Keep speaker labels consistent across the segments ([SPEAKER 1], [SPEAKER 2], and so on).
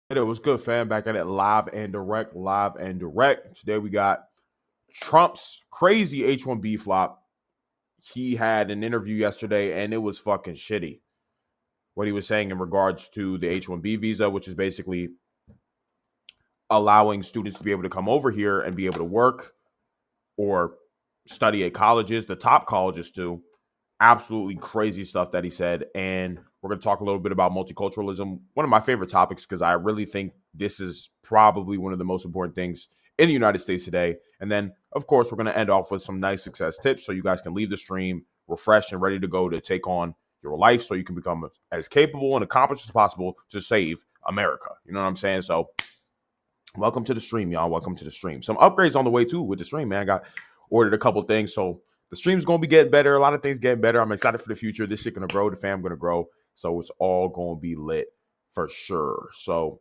[SPEAKER 1] It was good, fam. Back at it live and direct, live and direct. Today we got Trump's crazy H1B flop. He had an interview yesterday and it was fucking shitty. What he was saying in regards to the H1B visa, which is basically allowing students to be able to come over here and be able to work or study at colleges, the top colleges too. Absolutely crazy stuff that he said. And we're going to talk a little bit about multiculturalism, one of my favorite topics, because I really think this is probably one of the most important things in the United States today. And then, of course, we're going to end off with some nice success tips so you guys can leave the stream refreshed and ready to go to take on your life so you can become as capable and accomplished as possible to save America. You know what I'm saying? So welcome to the stream, y'all. Welcome to the stream. Some upgrades on the way, too, with the stream, man. I got ordered a couple things, so the stream's going to be getting better. A lot of things getting better. I'm excited for the future. This shit going to grow. The fam going to grow. So it's all going to be lit for sure. So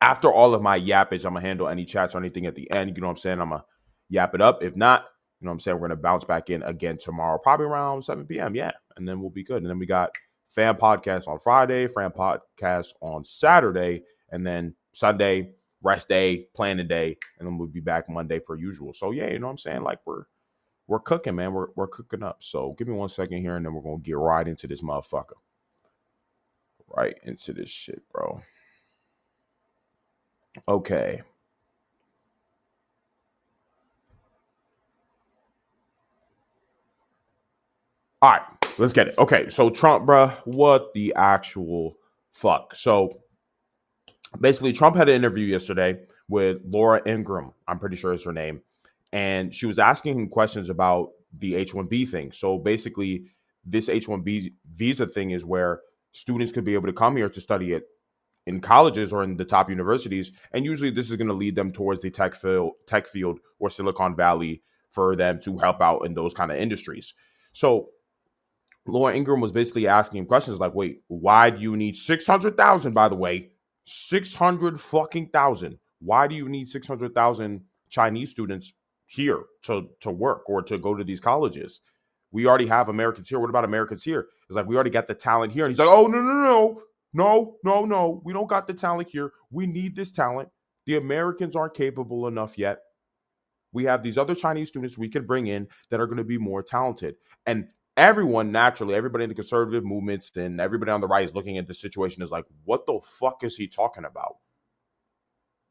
[SPEAKER 1] after all of my yappage, I'm going to handle any chats or anything at the end. You know what I'm saying? I'm going to yap it up. If not, you know what I'm saying? We're going to bounce back in again tomorrow, probably around 7 p.m. Yeah. And then we'll be good. And then we got fan podcast on Friday, fan podcast on Saturday, and then Sunday, rest day, planning day. And then we'll be back Monday per usual. So yeah, you know what I'm saying? Like we're cooking, man. We're cooking up. So give me 1 second here, and then we're gonna get right into this motherfucker. Right into this shit, bro. Okay. All right, let's get it. Okay, so Trump, bro, what the actual fuck? So basically, Trump had an interview yesterday with Laura Ingraham. I'm pretty sure is her name, and she was asking him questions about the H1B thing. So basically, this H1B visa thing is where students could be able to come here to study it in colleges or in the top universities, and usually this is going to lead them towards the tech field or Silicon Valley for them to help out in those kind of industries. So Laura Ingraham was basically asking him questions like, "Wait, why do you need 600,000? By the way, 600 fucking thousand. Why do you need 600,000 Chinese students here to work or to go to these colleges? We already have Americans here. What about Americans here? It's like we already got the talent here." And he's like, "Oh no. We don't got the talent here. We need this talent. The Americans aren't capable enough yet. We have these other Chinese students we can bring in that are going to be more talented." And everyone, naturally, everybody in the conservative movements and everybody on the right is looking at this situation as like, what the fuck is he talking about?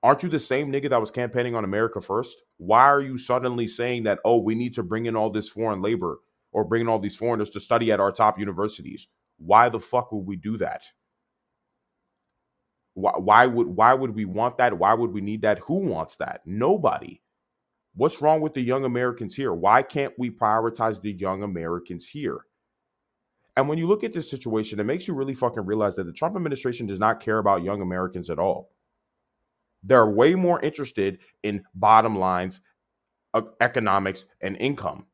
[SPEAKER 1] Aren't you the same nigga that was campaigning on America first? Why are you suddenly saying that, oh, we need to bring in all this foreign labor or bring in all these foreigners to study at our top universities? Why the fuck would we do that? Why would we want that? Why would we need that? Who wants that? Nobody. What's wrong with the young Americans here? Why can't we prioritize the young Americans here? And when you look at this situation, it makes you really fucking realize that the Trump administration does not care about young Americans at all. They're way more interested in bottom lines, economics, and income.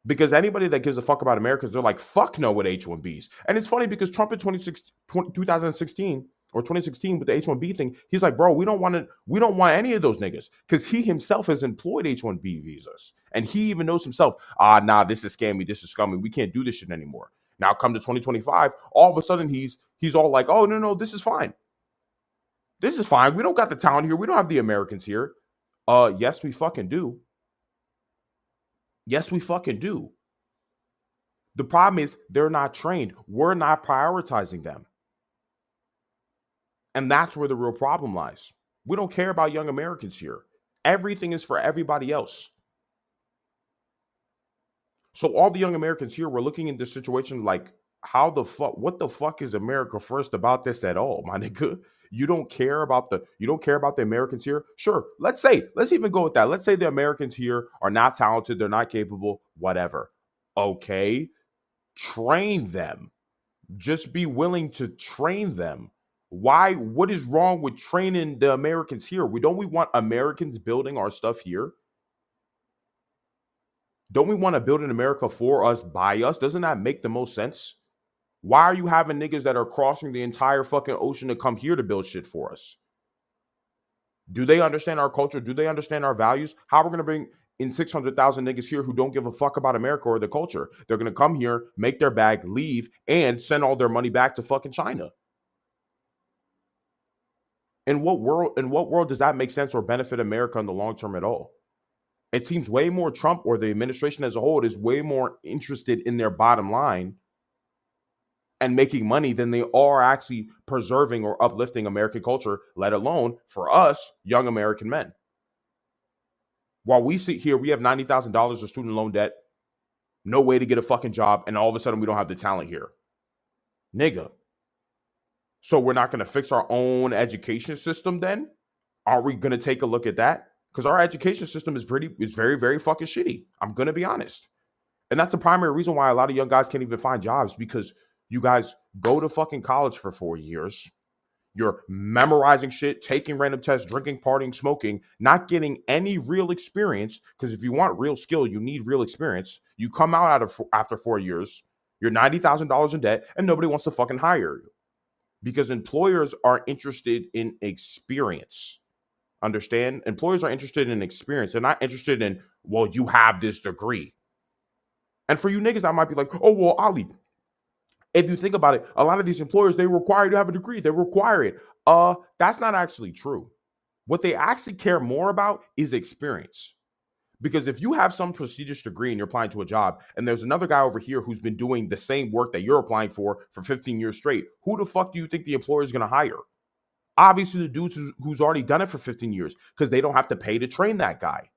[SPEAKER 1] Because anybody that gives a fuck about Americans, they're like, fuck no with H1Bs. And it's funny because Trump in 2016 or 2016 with the H1B thing, he's like, bro, we don't want any of those niggas. Because he himself has employed H1B visas. And he even knows himself, nah, this is scammy, this is scummy. We can't do this shit anymore. Now come to 2025, all of a sudden he's all like, oh, no, this is fine. This is fine. We don't got the talent here. We don't have the Americans here. Yes, we fucking do. Yes, we fucking do. The problem is they're not trained. We're not prioritizing them. And that's where the real problem lies. We don't care about young Americans here. Everything is for everybody else. So all the young Americans here were looking in this situation like, how the fuck, what the fuck is America first about this at all, my nigga? You don't care about the Americans here? Sure. Let's even go with that. Let's say the Americans here are not talented, they're not capable, whatever. Okay. Train them. Just be willing to train them. Why? What is wrong with training the Americans here? We want Americans building our stuff here? Don't we want to build in America for us, by us? Doesn't that make the most sense? Why are you having niggas that are crossing the entire fucking ocean to come here to build shit for us? Do they understand our culture? Do they understand our values? How are we going to bring in 600,000 niggas here who don't give a fuck about America or the culture? They're going to come here, make their bag, leave, and send all their money back to fucking China. In what world does that make sense or benefit America in the long term at all? It seems way more Trump or the administration as a whole is way more interested in their bottom line and making money than they are actually preserving or uplifting American culture, let alone for us, young American men. While we sit here, we have $90,000 of student loan debt, no way to get a fucking job, and all of a sudden we don't have the talent here. Nigga. So we're not going to fix our own education system then? Are we going to take a look at that? Because our education system is very, very fucking shitty. I'm going to be honest. And that's the primary reason why a lot of young guys can't even find jobs, because you guys go to fucking college for 4 years. You're memorizing shit, taking random tests, drinking, partying, smoking, not getting any real experience. Because if you want real skill, you need real experience. You come out after 4 years, you're $90,000 in debt, and nobody wants to fucking hire you. Because employers are interested in experience. Understand? Employers are interested in experience. They're not interested in, well, you have this degree. And for you niggas, I might be like, oh, well, Ali, if you think about it, a lot of these employers, they require you to have a degree. They require it. That's not actually true. What they actually care more about is experience. Because if you have some prestigious degree and you're applying to a job, and there's another guy over here who's been doing the same work that you're applying for 15 years straight, who the fuck do you think the employer is going to hire? Obviously, the dude who's already done it for 15 years, because they don't have to pay to train that guy.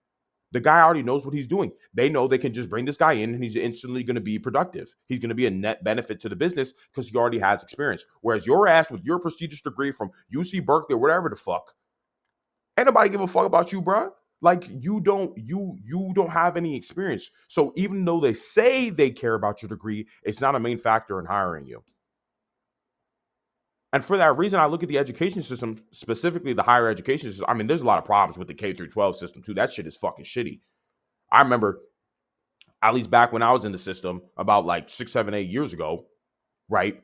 [SPEAKER 1] The guy already knows what he's doing. They know they can just bring this guy in and he's instantly going to be productive. He's going to be a net benefit to the business because he already has experience. Whereas your ass with your prestigious degree from UC Berkeley or whatever the fuck, ain't nobody give a fuck about you, bro. Like you don't have any experience. So even though they say they care about your degree, it's not a main factor in hiring you. And for that reason, I look at the education system, specifically the higher education system. I mean, there's a lot of problems with the K through 12 system too. That shit is fucking shitty. I remember, at least back when I was in the system about like 6, 7, 8 years ago, right?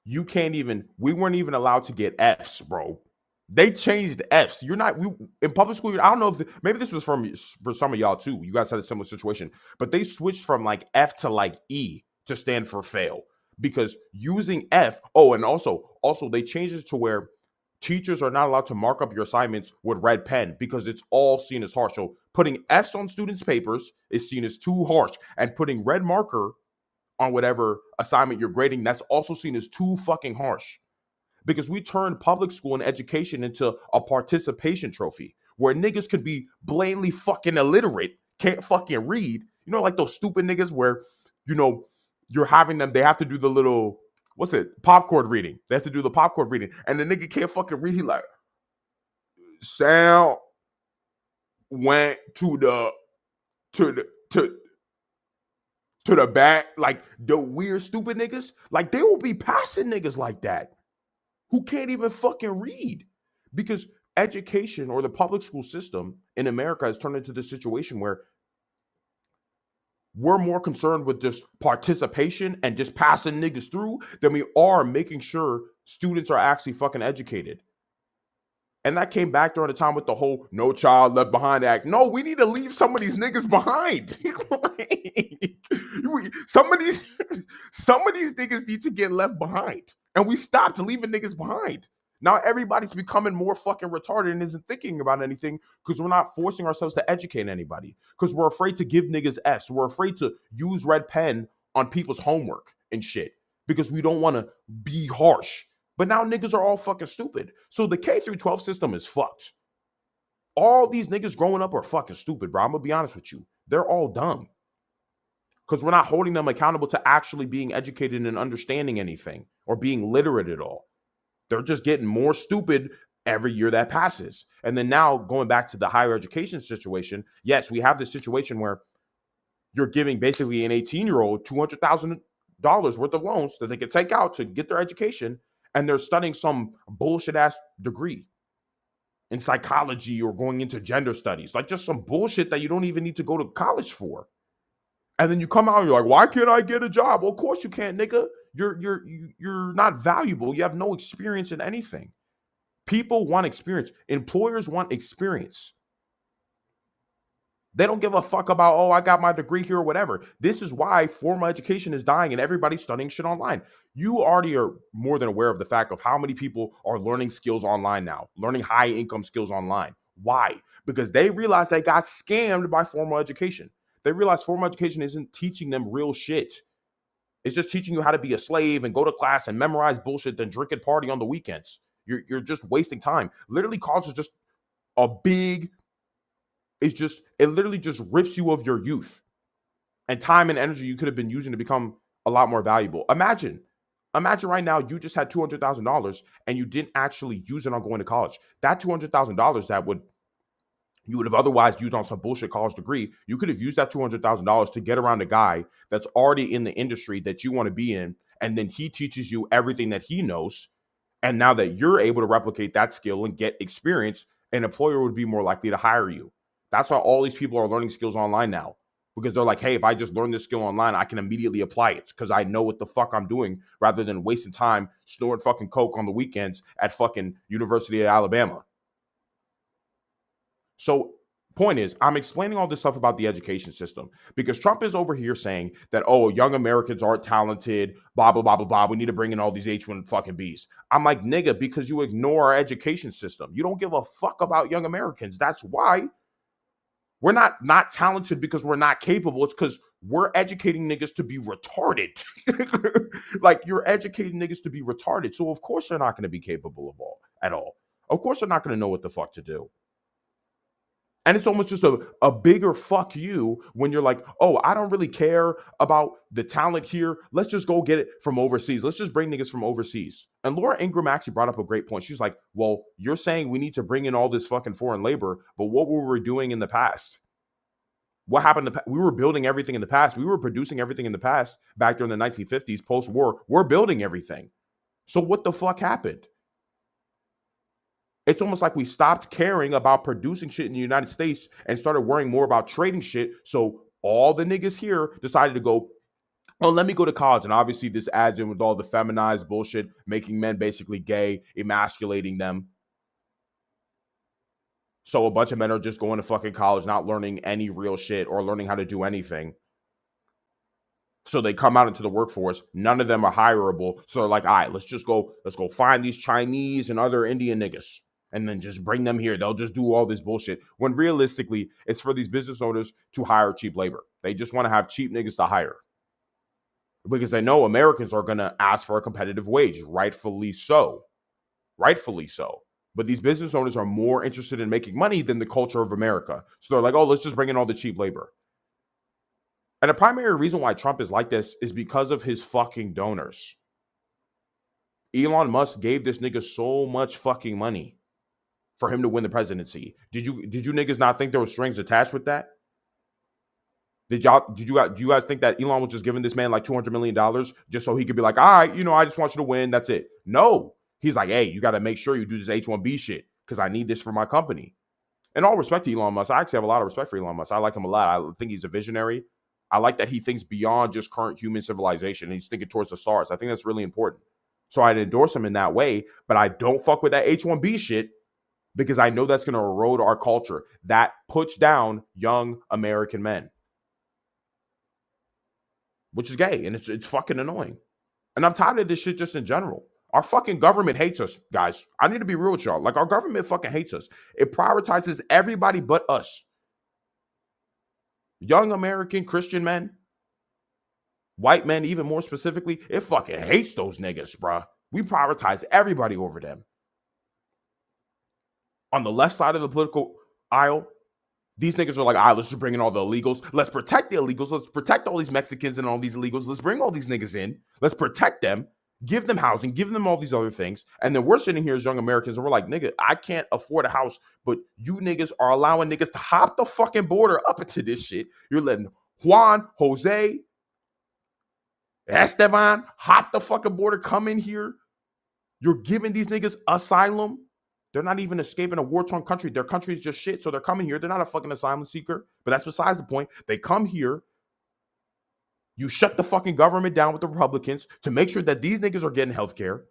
[SPEAKER 1] We weren't even allowed to get Fs, bro. They changed Fs. In public school, I don't know if, maybe this was for some of y'all too. You guys had a similar situation, but they switched from like F to like E to stand for fail. Because using F, and also they changed it to where teachers are not allowed to mark up your assignments with red pen because it's all seen as harsh. So putting Fs on students' papers is seen as too harsh, and putting red marker on whatever assignment you're grading, that's also seen as too fucking harsh. Because we turned public school and education into a participation trophy where niggas could be blatantly fucking illiterate, can't fucking read. You know, like those stupid niggas where, you're having them, they have to do the little, popcorn reading. They have to do the popcorn reading. And the nigga can't fucking read. He like, sound went to the back. Like the weird, stupid niggas. Like they will be passing niggas like that who can't even fucking read. Because education or the public school system in America has turned into this situation where we're more concerned with just participation and just passing niggas through than we are making sure students are actually fucking educated. And that came back during the time with the whole No Child Left Behind Act. No, we need to leave some of these niggas behind. some of these niggas need to get left behind. And we stopped leaving niggas behind. Now everybody's becoming more fucking retarded and isn't thinking about anything because we're not forcing ourselves to educate anybody. Because we're afraid to give niggas Fs. We're afraid to use red pen on people's homework and shit. Because we don't want to be harsh. But now niggas are all fucking stupid. So the K through 12 system is fucked. All these niggas growing up are fucking stupid, bro. I'm going to be honest with you. They're all dumb. Because we're not holding them accountable to actually being educated and understanding anything or being literate at all. They're just getting more stupid every year that passes. And then now going back to the higher education situation, yes, we have this situation where you're giving basically an 18-year-old $200,000 worth of loans that they can take out to get their education, and they're studying some bullshit-ass degree in psychology or going into gender studies, like just some bullshit that you don't even need to go to college for. And then you come out and you're like, why can't I get a job? Well, of course you can't, nigga. You're not valuable. You have no experience in anything. People want experience. Employers want experience. They don't give a fuck about, oh, I got my degree here or whatever. This is why formal education is dying and everybody's studying shit online. You already are more than aware of the fact of how many people are learning skills online now, learning high income skills online. Why? Because they realize they got scammed by formal education. They realize formal education isn't teaching them real shit. It's just teaching you how to be a slave and go to class and memorize bullshit, then drink and party on the weekends. You're just wasting time. Literally, college is just a big, it literally just rips you of your youth and time and energy you could have been using to become a lot more valuable. Imagine right now you just had $200,000 and you didn't actually use it on going to college. That $200,000 that you would have otherwise used on some bullshit college degree, you could have used that $200,000 to get around a guy that's already in the industry that you want to be in, and then he teaches you everything that he knows. And now that you're able to replicate that skill and get experience, an employer would be more likely to hire you. That's why all these people are learning skills online now, because they're like, hey, if I just learn this skill online, I can immediately apply it because I know what the fuck I'm doing, rather than wasting time snorting fucking coke on the weekends at fucking University of Alabama. So point is, I'm explaining all this stuff about the education system because Trump is over here saying that, oh, young Americans aren't talented, blah, blah, blah, blah, blah. We need to bring in all these H1 fucking Bs. I'm like, nigga, because you ignore our education system. You don't give a fuck about young Americans. That's why we're not talented, because we're not capable. It's because we're educating niggas to be retarded. Like, you're educating niggas to be retarded. So of course they're not going to be capable of at all. Of course they're not going to know what the fuck to do. And it's almost just a bigger fuck you when you're like, oh, I don't really care about the talent here. Let's just go get it from overseas. Let's just bring niggas from overseas. And Laura Ingraham actually brought up a great point. She's like, well, you're saying we need to bring in all this fucking foreign labor, but what were we doing in the past? What happened? We were building everything in the past. We were producing everything in the past back during the 1950s, post-war. We're building everything. So what the fuck happened? It's almost like we stopped caring about producing shit in the United States and started worrying more about trading shit. So all the niggas here decided to go, oh, let me go to college. And obviously this adds in with all the feminized bullshit, making men basically gay, emasculating them. So a bunch of men are just going to fucking college, not learning any real shit or learning how to do anything. So they come out into the workforce. None of them are hireable. So they're like, all right, let's go find these Chinese and other Indian niggas and then just bring them here. They'll just do all this bullshit. When realistically, it's for these business owners to hire cheap labor. They just want to have cheap niggas to hire because they know Americans are going to ask for a competitive wage. Rightfully so. But these business owners are more interested in making money than the culture of America. So they're like, oh, let's just bring in all the cheap labor. And the primary reason why Trump is like this is because of his fucking donors. Elon Musk gave this nigga so much fucking money for him to win the presidency. Did you niggas not think there were strings attached with that? Do you guys think that Elon was just giving this man like $200 million just so he could be like, all right, I just want you to win. That's it. No, he's like, hey, you got to make sure you do this H1B shit because I need this for my company. And all respect to Elon Musk, I actually have a lot of respect for Elon Musk. I like him a lot. I think he's a visionary. I like that he thinks beyond just current human civilization. He's thinking towards the stars. I think that's really important. So I'd endorse him in that way, but I don't fuck with that H1B shit because I know that's going to erode our culture. That puts down young American men, which is gay, and it's fucking annoying. And I'm tired of this shit just in general. Our fucking government hates us, guys. I need to be real with y'all. Like, our government fucking hates us. It prioritizes everybody but us. Young American Christian men, white men even more specifically, it fucking hates those niggas, bruh. We prioritize everybody over them. On the left side of the political aisle, these niggas are like, all right, let's just bring in all the illegals. Let's protect the illegals. Let's protect all these Mexicans and all these illegals. Let's bring all these niggas in. Let's protect them. Give them housing. Give them all these other things. And then we're sitting here as young Americans and we're like, nigga, I can't afford a house, but you niggas are allowing niggas to hop the fucking border up into this shit. You're letting Juan, Jose, Esteban hop the fucking border, come in here. You're giving these niggas asylum. They're not even escaping a war-torn country. Their country is just shit, so they're coming here. They're not a fucking asylum seeker, but that's besides the point. They come here. You shut the fucking government down with the Republicans to make sure that these niggas are getting health care.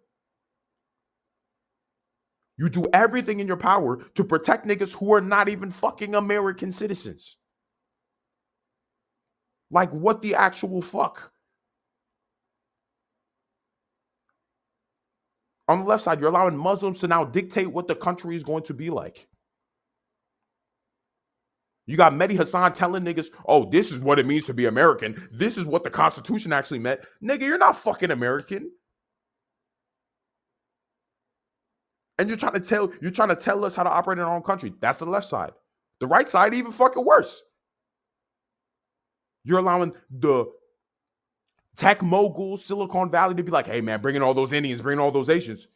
[SPEAKER 1] You do everything in your power to protect niggas who are not even fucking American citizens. Like, what the actual fuck? On the left side, you're allowing Muslims to now dictate what the country is going to be like. You got Mehdi Hassan telling niggas, oh, this is what it means to be American. This is what the Constitution actually meant. Nigga, you're not fucking American. And you're trying to tell us how to operate in our own country. That's the left side. The right side, even fucking worse. You're allowing the tech moguls, Silicon Valley, to be like, hey man, bring in all those Indians, bring in all those Asians.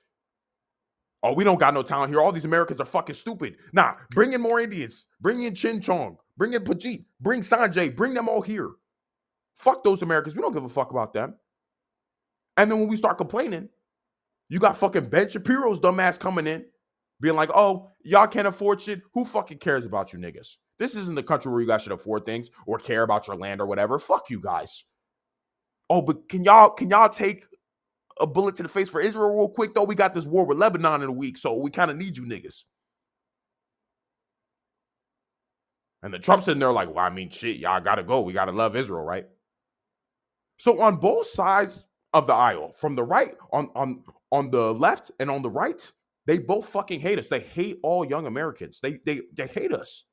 [SPEAKER 1] Oh, we don't got no talent here. All these Americans are fucking stupid. Nah, bring in more Indians. Bring in Chin Chong. Bring in Pajit. Bring Sanjay. Bring them all here. Fuck those Americans. We don't give a fuck about them. And then when we start complaining, you got fucking Ben Shapiro's dumbass coming in, being like, oh, y'all can't afford shit. Who fucking cares about you niggas? This isn't the country where you guys should afford things or care about your land or whatever. Fuck you guys. Oh, but can y'all take a bullet to the face for Israel real quick, though? We got this war with Lebanon in a week, so we kind of need you niggas. And the Trump's sitting there like, well, I mean, shit, y'all gotta go. We gotta love Israel, right? So on both sides of the aisle, from the right, on the left and on the right, they both fucking hate us. They hate all young Americans. They hate us.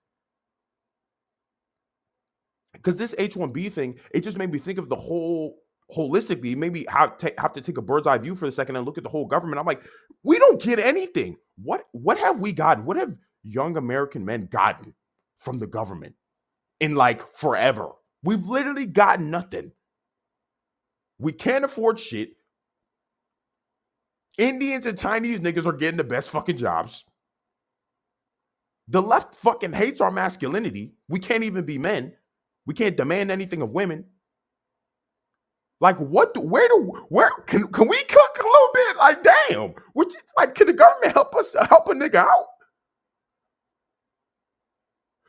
[SPEAKER 1] Because this H1B thing, it just made me think of the whole holistically. Maybe have to take a bird's eye view for a second and look at the whole government. I'm like, we don't get anything. What have we gotten? What have young American men gotten from the government in like forever? We've literally gotten nothing. We can't afford shit. Indians and Chinese niggas are getting the best fucking jobs. The left fucking hates our masculinity. We can't even be men. We can't demand anything of women. Like, where can we cook a little bit? Like, damn. Like, can the government help a nigga out?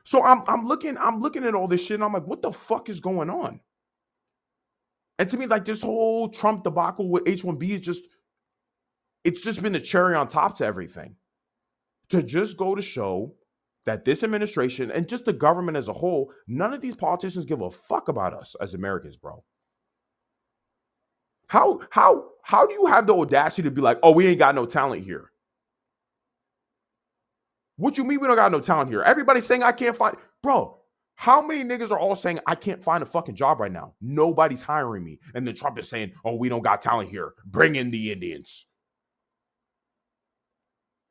[SPEAKER 1] So I'm looking at all this shit and I'm like, what the fuck is going on? And to me, like, this whole Trump debacle with H1B is it's just been the cherry on top to everything. To just go to show that this administration and just the government as a whole, none of these politicians give a fuck about us as Americans, bro. How do you have the audacity to be like, oh, we ain't got no talent here? What you mean we don't got no talent here? Everybody's saying I can't find, bro. How many niggas are all saying I can't find a fucking job right now? Nobody's hiring me. And then Trump is saying, oh, we don't got talent here. Bring in the Indians.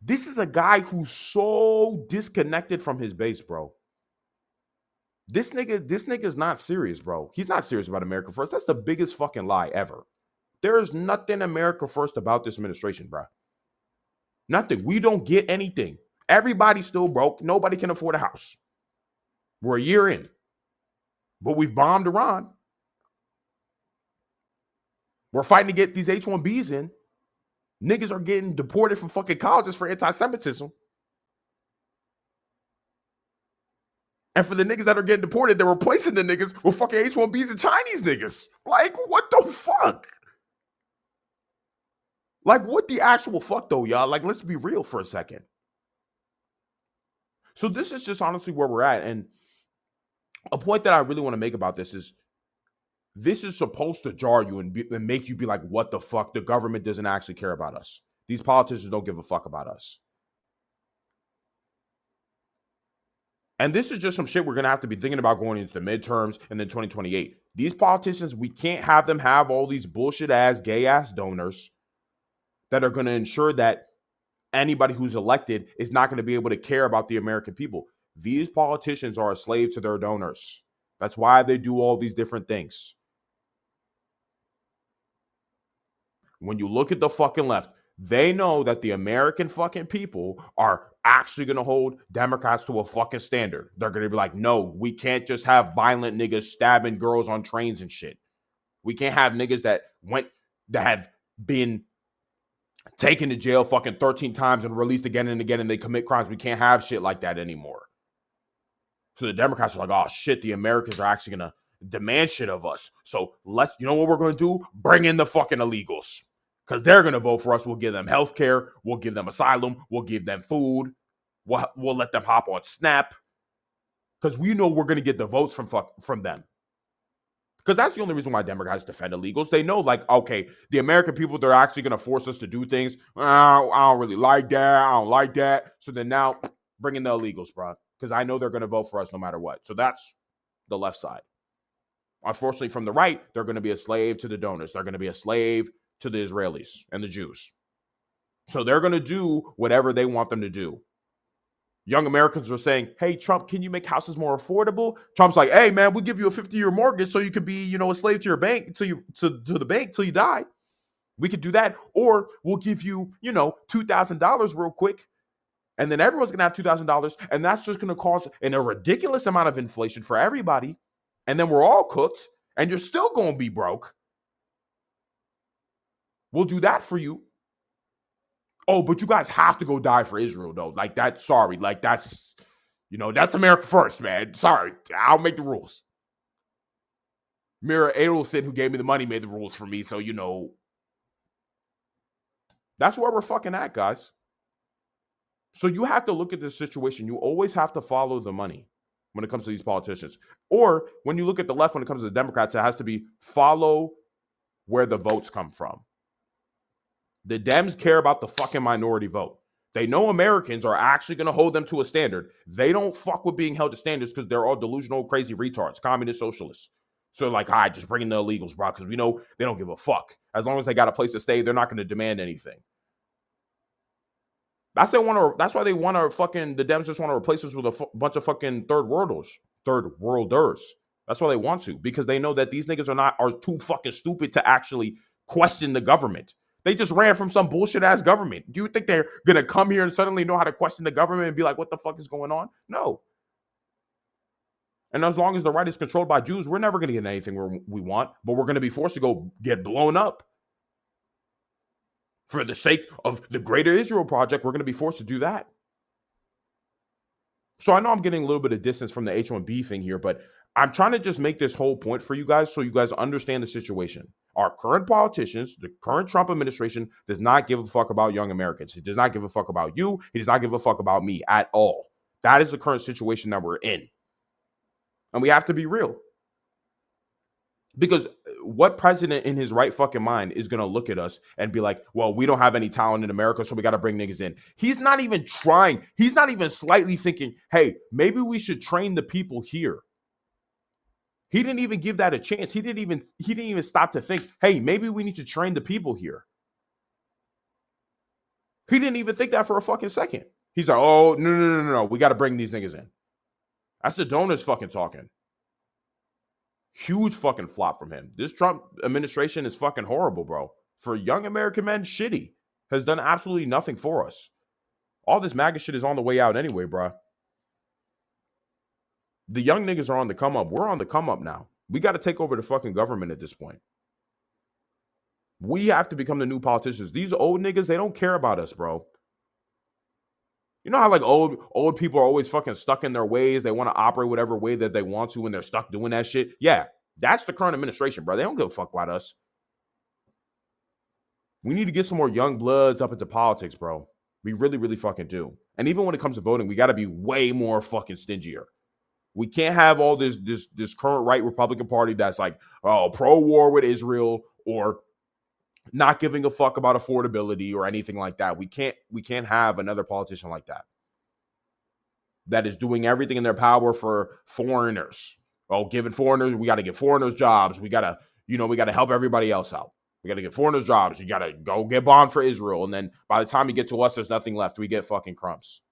[SPEAKER 1] This is a guy who's so disconnected from his base, bro. This nigga's not serious, bro. He's not serious about America first. That's the biggest fucking lie ever. There is nothing America first about this administration, bro. Nothing. We don't get anything. Everybody's still broke. Nobody can afford a house. We're a year in. But we've bombed Iran. We're fighting to get these H1Bs in. Niggas are getting deported from fucking colleges for anti-Semitism. And for the niggas that are getting deported, they're replacing the niggas with fucking H1Bs and Chinese niggas. Like, what the fuck? Like, what the actual fuck, though, y'all? Like, let's be real for a second. So this is just honestly where we're at. And a point that I really want to make about this is supposed to jar you and make you be like, what the fuck? The government doesn't actually care about us. These politicians don't give a fuck about us. And this is just some shit we're going to have to be thinking about going into the midterms and then 2028. These politicians, we can't have them have all these bullshit ass, gay ass donors that are going to ensure that anybody who's elected is not going to be able to care about the American people. These politicians are a slave to their donors. That's why they do all these different things. When you look at the fucking left, they know that the American fucking people are actually going to hold Democrats to a fucking standard. They're going to be like, no, we can't just have violent niggas stabbing girls on trains and shit. We can't have niggas that have been taken to jail fucking 13 times and released again and again and they commit crimes. We can't have shit like that anymore. So the Democrats are like, oh shit, the Americans are actually going to demand shit of us. So you know what we're going to do? Bring in the fucking illegals. Because they're going to vote for us. We'll give them health care. We'll give them asylum. We'll give them food. We'll let them hop on Snap. Because we know we're going to get the votes from them. Because that's the only reason why Democrats defend illegals. They know, like, okay, the American people, they're actually going to force us to do things. I don't really like that. I don't like that. So then now bring in the illegals, bro. Because I know they're going to vote for us no matter what. So that's the left side. Unfortunately, from the right, they're going to be a slave to the donors. They're going to be a slave to the Israelis and the Jews. So they're going to do whatever they want them to do. Young Americans are saying, hey, Trump, can you make houses more affordable? Trump's like, hey, man, we'll give you a 50-year mortgage so you can be, a slave to your bank, to the bank till you die. We could do that. Or we'll give you, $2,000 real quick. And then everyone's going to have $2,000. And that's just going to cause a ridiculous amount of inflation for everybody. And then we're all cooked. And you're still going to be broke. We'll do that for you. Oh, but you guys have to go die for Israel, though. Like, that's, sorry. Like, that's, that's America first, man. Sorry. I'll make the rules. Mira Adelson, who gave me the money, made the rules for me. So, that's where we're fucking at, guys. So you have to look at this situation. You always have to follow the money when it comes to these politicians. Or when you look at the left, when it comes to the Democrats, it has to be follow where the votes come from. The Dems care about the fucking minority vote. They know Americans are actually going to hold them to a standard. They don't fuck with being held to standards because they're all delusional, crazy retards, communist socialists. So like, all right, just bring in the illegals, bro, because we know they don't give a fuck. As long as they got a place to stay, they're not going to demand anything. That's why they want to fucking, the Dems just want to replace us with a bunch of fucking third worlders. That's why they want to, because they know that these niggas are too fucking stupid to actually question the government. They just ran from some bullshit ass government. Do you think they're going to come here and suddenly know how to question the government and be like, what the fuck is going on? No. And as long as the right is controlled by Jews, we're never going to get anything we want, but we're going to be forced to go get blown up. For the sake of the Greater Israel Project, we're going to be forced to do that. So I know I'm getting a little bit of distance from the H1B thing here, but I'm trying to just make this whole point for you guys so you guys understand the situation. Our current politicians, the current Trump administration, does not give a fuck about young Americans. He does not give a fuck about you. He does not give a fuck about me at all. That is the current situation that we're in. And we have to be real. Because what president in his right fucking mind is going to look at us and be like, well, we don't have any talent in America, so we got to bring niggas in. He's not even trying. He's not even slightly thinking, hey, maybe we should train the people here. He didn't even give that a chance. He didn't even stop to think, hey, maybe we need to train the people here. He didn't even think that for a fucking second. He's like, oh, no. We got to bring these niggas in. That's the donors fucking talking. Huge fucking flop from him. This Trump administration is fucking horrible, bro. For young American men, shitty. Has done absolutely nothing for us. All this MAGA shit is on the way out anyway, bro. The young niggas are on the come up. We're on the come up now. We got to take over the fucking government at this point. We have to become the new politicians. These old niggas, they don't care about us, bro. You know how like old people are always fucking stuck in their ways. They want to operate whatever way that they want to when they're stuck doing that shit. Yeah, that's the current administration, bro. They don't give a fuck about us. We need to get some more young bloods up into politics, bro. We really, really fucking do. And even when it comes to voting, we got to be way more fucking stingier. We can't have all this current right Republican Party that's like, oh, pro-war with Israel or not giving a fuck about affordability or anything like that. We can't have another politician like that. That is doing everything in their power for foreigners. Oh, giving foreigners, we got to give foreigners jobs. We got to help everybody else out. We got to get foreigners jobs. You got to go get bond for Israel. And then by the time you get to us, there's nothing left. We get fucking crumbs.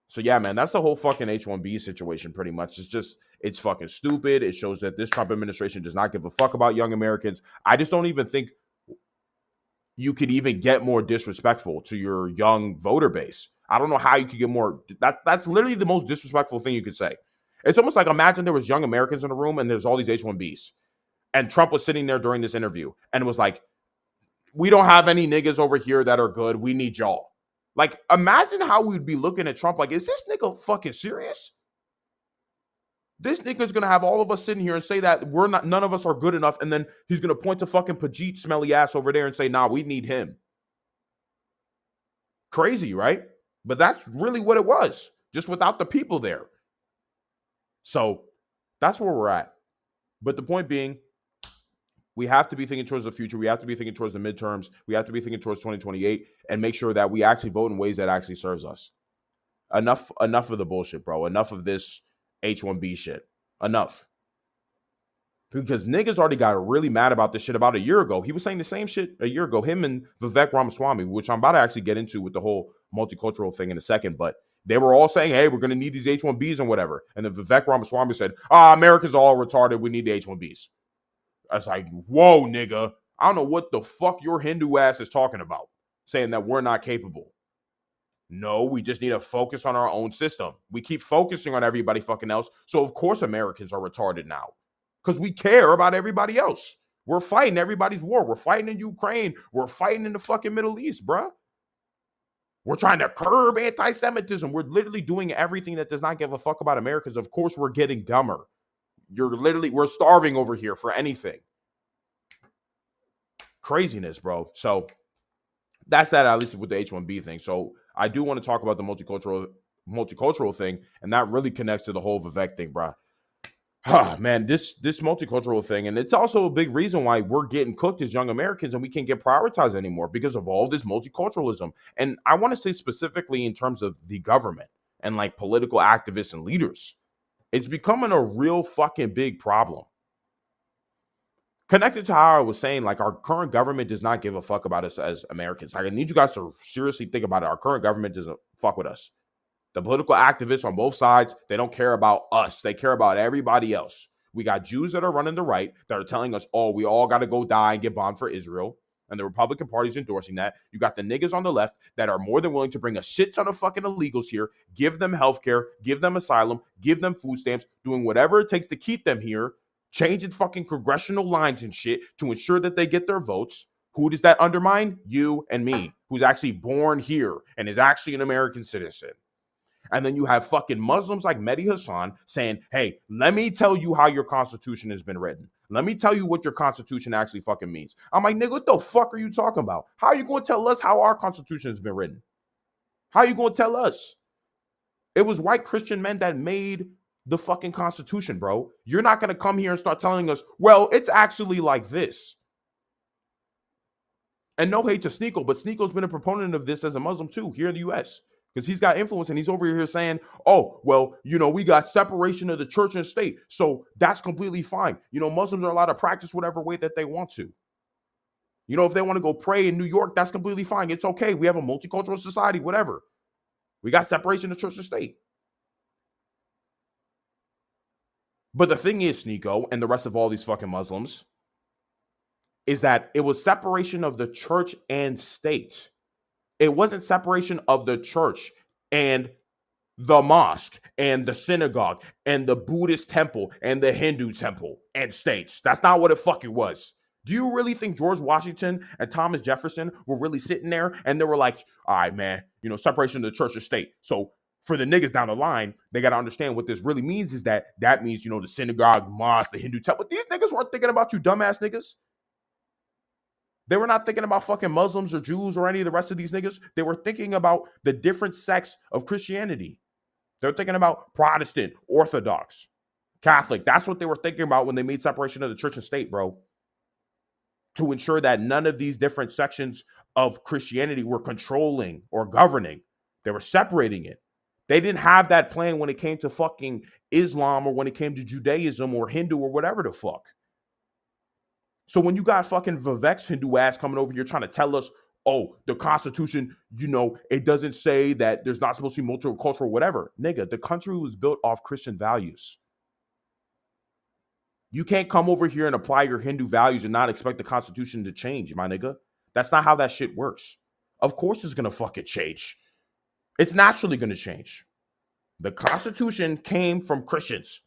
[SPEAKER 1] So yeah, man, that's the whole fucking H1B situation pretty much. It's fucking stupid. It shows that this Trump administration does not give a fuck about young Americans. I just don't even think you could even get more disrespectful to your young voter base. I don't know how you could get more. That's literally the most disrespectful thing you could say. It's almost like imagine there was young Americans in the room and there's all these H1Bs. And Trump was sitting there during this interview and was like, we don't have any niggas over here that are good. We need y'all. Like, imagine how we'd be looking at Trump like, is this nigga fucking serious? This nigga's going to have all of us sitting here and say that none of us are good enough. And then he's going to point to fucking Pajit smelly ass over there and say, nah, we need him. Crazy, right? But that's really what it was, just without the people there. So that's where we're at. But the point being, we have to be thinking towards the future. We have to be thinking towards the midterms. We have to be thinking towards 2028 and make sure that we actually vote in ways that actually serves us. Enough of the bullshit, bro. Enough of this H1B shit. Enough. Because niggas already got really mad about this shit about a year ago. He was saying the same shit a year ago. Him and Vivek Ramaswamy, which I'm about to actually get into with the whole multicultural thing in a second. But they were all saying, hey, we're going to need these H1Bs and whatever. And then Vivek Ramaswamy said, America's all retarded. We need the H1Bs. I was like, whoa, nigga. I don't know what the fuck your Hindu ass is talking about, saying that we're not capable. No, we just need to focus on our own system. We keep focusing on everybody fucking else. So, of course, Americans are retarded now because we care about everybody else. We're fighting everybody's war. We're fighting in Ukraine. We're fighting in the fucking Middle East, bruh. We're trying to curb anti-Semitism. We're literally doing everything that does not give a fuck about Americans. Of course, we're getting dumber. We're starving over here for anything. Craziness, bro. So that's that, at least with the H1B thing. So I do want to talk about the multicultural thing, and that really connects to the whole Vivek thing, bro. Man, this multicultural thing, and it's also a big reason why we're getting cooked as young Americans and we can't get prioritized anymore because of all this multiculturalism. And I want to say specifically in terms of the government and like political activists and leaders. It's becoming a real fucking big problem. Connected to how I was saying, like, our current government does not give a fuck about us as Americans. Like, I need you guys to seriously think about it. Our current government doesn't fuck with us. The political activists on both sides, they don't care about us. They care about everybody else. We got Jews that are running the right that are telling us, oh, we all got to go die and get bombed for Israel. And the Republican Party's endorsing that. You got the niggas on the left that are more than willing to bring a shit ton of fucking illegals here, give them healthcare, give them asylum, give them food stamps, doing whatever it takes to keep them here, changing fucking congressional lines and shit to ensure that they get their votes. Who does that undermine? You and me, who's actually born here and is actually an American citizen. And then you have fucking Muslims like Mehdi Hassan saying, hey, let me tell you how your constitution has been written. Let me tell you what your constitution actually fucking means. I'm like, nigga, what the fuck are you talking about? How are you going to tell us how our constitution has been written? How are you going to tell us? It was white Christian men that made the fucking constitution, bro. You're not going to come here and start telling us, well, it's actually like this. And no hate to Sneeko, but Sneeko's been a proponent of this as a Muslim too here in the U.S., because he's got influence and he's over here saying, oh, well, you know, we got separation of the church and state. So that's completely fine. You know, Muslims are allowed to practice whatever way that they want to. You know, if they want to go pray in New York, that's completely fine. It's okay. We have a multicultural society, whatever. We got separation of church and state. But the thing is, Sneeko, and the rest of all these fucking Muslims, is that it was separation of the church and state. It wasn't separation of the church and the mosque and the synagogue and the Buddhist temple and the Hindu temple and states. That's not what it fucking was. Do you really think George Washington and Thomas Jefferson were really sitting there and they were like, all right, man, you know, separation of the church and state. So for the niggas down the line, they got to understand what this really means is that means, you know, the synagogue, mosque, the Hindu temple. These niggas weren't thinking about you dumbass niggas. They were not thinking about fucking Muslims or Jews or any of the rest of these niggas. They were thinking about the different sects of Christianity. They're thinking about Protestant, Orthodox, Catholic. That's what they were thinking about when they made separation of the church and state, bro. To ensure that none of these different sections of Christianity were controlling or governing. They were separating it. They didn't have that plan when it came to fucking Islam or when it came to Judaism or Hindu or whatever the fuck. So when you got fucking Vivek's Hindu ass coming over here trying to tell us, oh, the Constitution, you know, it doesn't say that there's not supposed to be multicultural, whatever. Nigga, the country was built off Christian values. You can't come over here and apply your Hindu values and not expect the Constitution to change, my nigga. That's not how that shit works. Of course it's going to fucking change. It's naturally going to change. The Constitution came from Christians.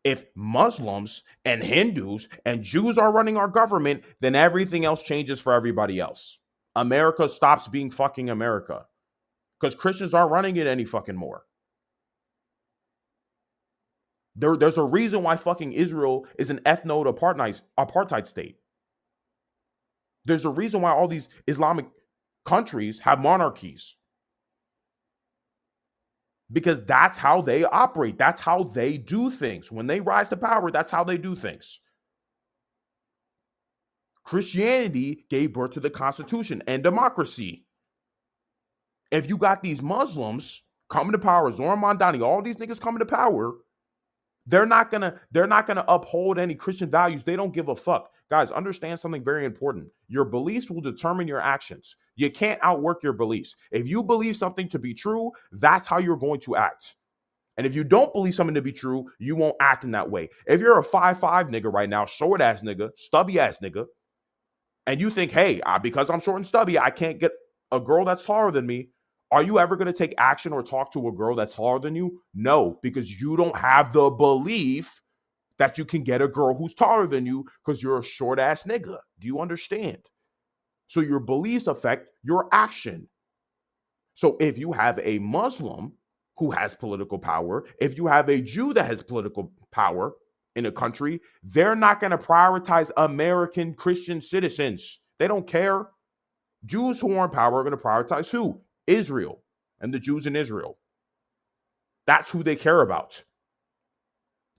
[SPEAKER 1] If Muslims and Hindus and Jews are running our government, then everything else changes for everybody else. America stops being fucking America because Christians aren't running it any fucking more. There's a reason why fucking Israel is an ethno-apartheid state. There's a reason why all these Islamic countries have monarchies. because that's how they operate. That's how they do things. When they rise to power, that's how they do things. Christianity gave birth to the Constitution and democracy. If you got these Muslims coming to power, Zoran Mondani, all these niggas coming to power, they're not gonna uphold any Christian values. They don't give a fuck. Guys, understand something very important. Your beliefs will determine your actions. You can't outwork your beliefs. If you believe something to be true, that's how you're going to act. And if you don't believe something to be true, you won't act in that way. If you're a 5'5" nigga right now, short ass nigga, stubby ass nigga, and you think, hey, because I'm short and stubby, I can't get a girl that's taller than me, are you ever going to take action or talk to a girl that's taller than you? No, because you don't have the belief that you can get a girl who's taller than you because you're a short ass nigga. Do you understand? So your beliefs affect your action. So if you have a Muslim who has political power, if you have a Jew that has political power in a country, they're not going to prioritize American Christian citizens. They don't care. Jews who are in power are going to prioritize who? Israel and the Jews in Israel. That's who they care about.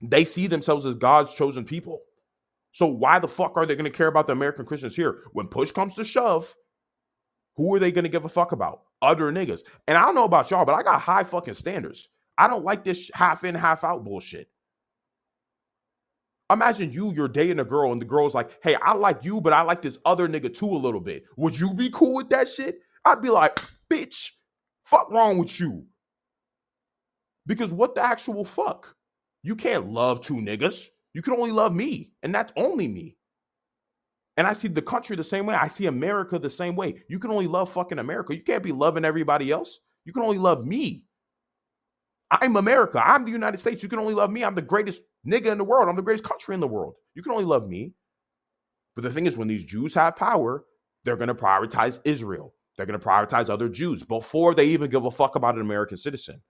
[SPEAKER 1] They see themselves as God's chosen people. So why the fuck are they going to care about the American Christians here? When push comes to shove, who are they going to give a fuck about? Other niggas. And I don't know about y'all, but I got high fucking standards. I don't like this half in, half out bullshit. Imagine you're dating a girl and the girl's like, hey, I like you, but I like this other nigga too a little bit. Would you be cool with that shit? I'd be like, bitch, fuck wrong with you? Because what the actual fuck? You can't love two niggas. You can only love me, and that's only me. And I see the country the same way. I see America the same way. You can only love fucking America. You can't be loving everybody else. You can only love me. I'm America. I'm the United States. You can only love me. I'm the greatest nigga in the world. I'm the greatest country in the world. You can only love me. But the thing is, when these Jews have power, they're going to prioritize Israel. They're going to prioritize other Jews before they even give a fuck about an American citizen.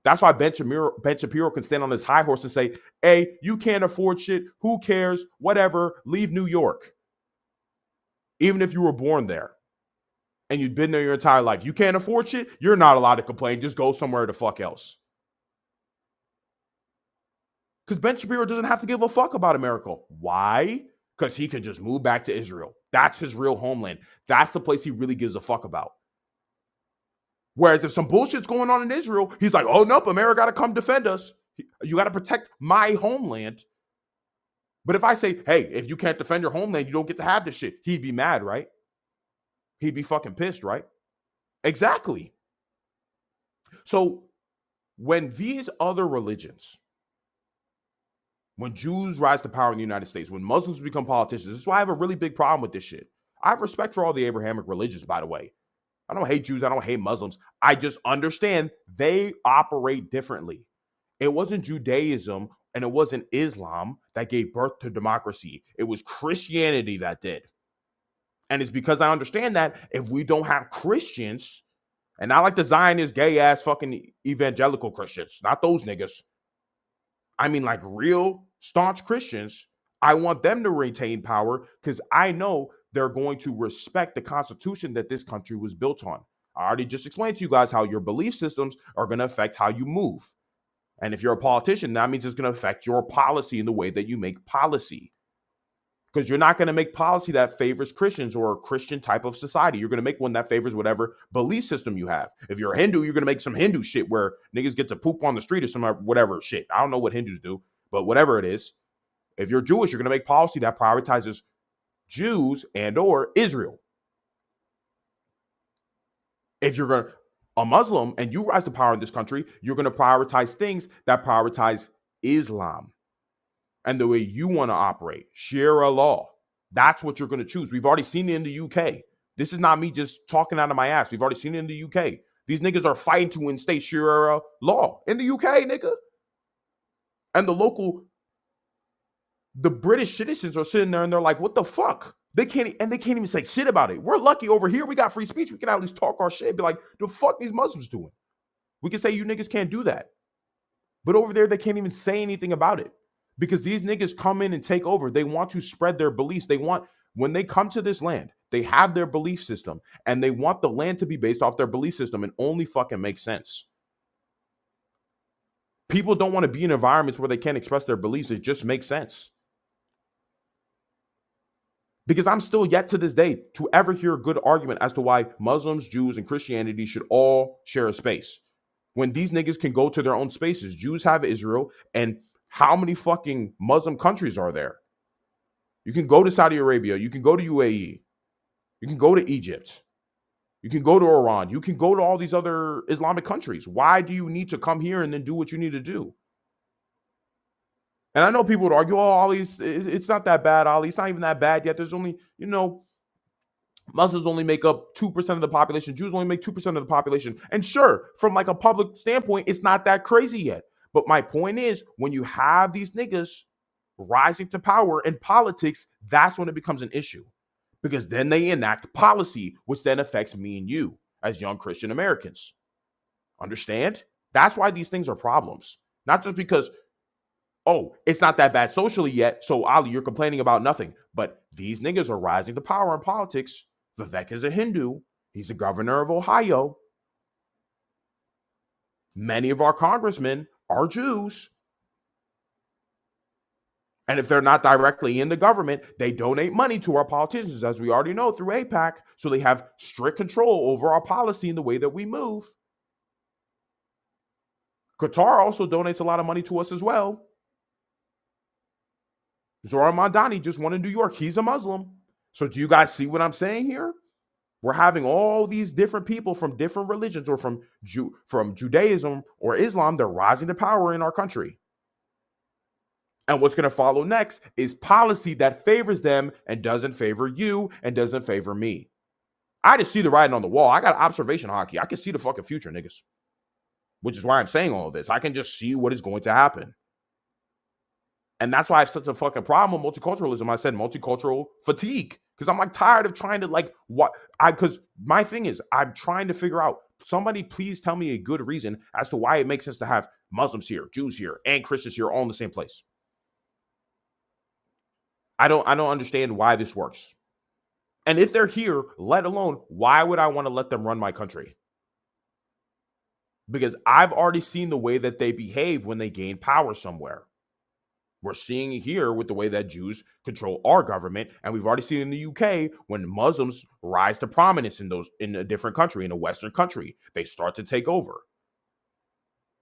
[SPEAKER 1] That's why Ben Shapiro can stand on his high horse and say, hey, you can't afford shit. Who cares? Whatever. Leave New York. Even if you were born there and you'd been there your entire life. You can't afford shit. You're not allowed to complain. Just go somewhere the fuck else. Because Ben Shapiro doesn't have to give a fuck about America. Why? Because he can just move back to Israel. That's his real homeland. That's the place he really gives a fuck about. Whereas if some bullshit's going on in Israel, he's like, oh, nope, America got to come defend us. You got to protect my homeland. But if I say, hey, if you can't defend your homeland, you don't get to have this shit, he'd be mad, right? He'd be fucking pissed, right? Exactly. So when these other religions, when Jews rise to power in the United States, when Muslims become politicians, this is why I have a really big problem with this shit. I have respect for all the Abrahamic religions, by the way. I don't hate Jews. I don't hate Muslims. I just understand they operate differently. It wasn't Judaism and it wasn't Islam that gave birth to democracy. It was Christianity that did. And it's because I understand that if we don't have Christians, and not like the Zionist gay ass fucking evangelical Christians, not those niggas. I mean like real staunch Christians. I want them to retain power because I know they're going to respect the Constitution that this country was built on. I already just explained to you guys how your belief systems are going to affect how you move. And if you're a politician, that means it's going to affect your policy in the way that you make policy. Because you're not going to make policy that favors Christians or a Christian type of society. You're going to make one that favors whatever belief system you have. If you're a Hindu, you're going to make some Hindu shit where niggas get to poop on the street or some whatever shit. I don't know what Hindus do, but whatever it is. If you're Jewish, you're going to make policy that prioritizes Jews and or Israel. If you're a Muslim and you rise to power in this country, you're going to prioritize things that prioritize Islam and the way you want to operate. Sharia law. That's what you're going to choose. We've already seen it in the UK. This is not me just talking out of my ass. We've already seen it in the UK. These niggas are fighting to instate Sharia law in the UK, nigga. And the British citizens are sitting there and they're like, what the fuck? They can't even say shit about it. We're lucky over here. We got free speech. We can at least talk our shit. Be like, the fuck these Muslims doing? We can say you niggas can't do that. But over there, they can't even say anything about it. Because these niggas come in and take over. They want to spread their beliefs. When they come to this land, they have their belief system. And they want the land to be based off their belief system and only fucking makes sense. People don't want to be in environments where they can't express their beliefs. It just makes sense. Because I'm still yet to this day to ever hear a good argument as to why Muslims, Jews, and Christianity should all share a space. When these niggas can go to their own spaces, Jews have Israel, and how many fucking Muslim countries are there? You can go to Saudi Arabia, you can go to UAE, you can go to Egypt, you can go to Iran, you can go to all these other Islamic countries. Why do you need to come here and then do what you need to do? And I know people would argue, oh, Ali, it's not that bad, Ali. It's not even that bad yet. There's only, Muslims only make up 2% of the population. Jews only make 2% of the population. And sure, from like a public standpoint, it's not that crazy yet. But my point is, when you have these niggas rising to power in politics, that's when it becomes an issue. Because then they enact policy, which then affects me and you as young Christian Americans. Understand? That's why these things are problems. Not just because, oh, it's not that bad socially yet, so Ali, you're complaining about nothing. But these niggas are rising to power in politics. Vivek is a Hindu. He's the governor of Ohio. Many of our congressmen are Jews. And if they're not directly in the government, they donate money to our politicians, as we already know, through AIPAC. So they have strict control over our policy and the way that we move. Qatar also donates a lot of money to us as well. Zohran Mamdani just won in New York. He's a Muslim. So do you guys see what I'm saying here? We're having all these different people from different religions or from Judaism or Islam. They're rising to power in our country. And what's going to follow next is policy that favors them and doesn't favor you and doesn't favor me. I just see the writing on the wall. I got observation hockey. I can see the fucking future, niggas. Which is why I'm saying all of this. I can just see what is going to happen. And that's why I have such a fucking problem with multiculturalism. I said multicultural fatigue. Because I'm like tired of trying to because my thing is I'm trying to figure out, somebody please tell me a good reason as to why it makes sense to have Muslims here, Jews here, and Christians here all in the same place. I don't understand why this works. And if they're here, let alone, why would I want to let them run my country? Because I've already seen the way that they behave when they gain power somewhere. We're seeing it here with the way that Jews control our government. And we've already seen it in the UK when Muslims rise to prominence in a different country, in a Western country. They start to take over.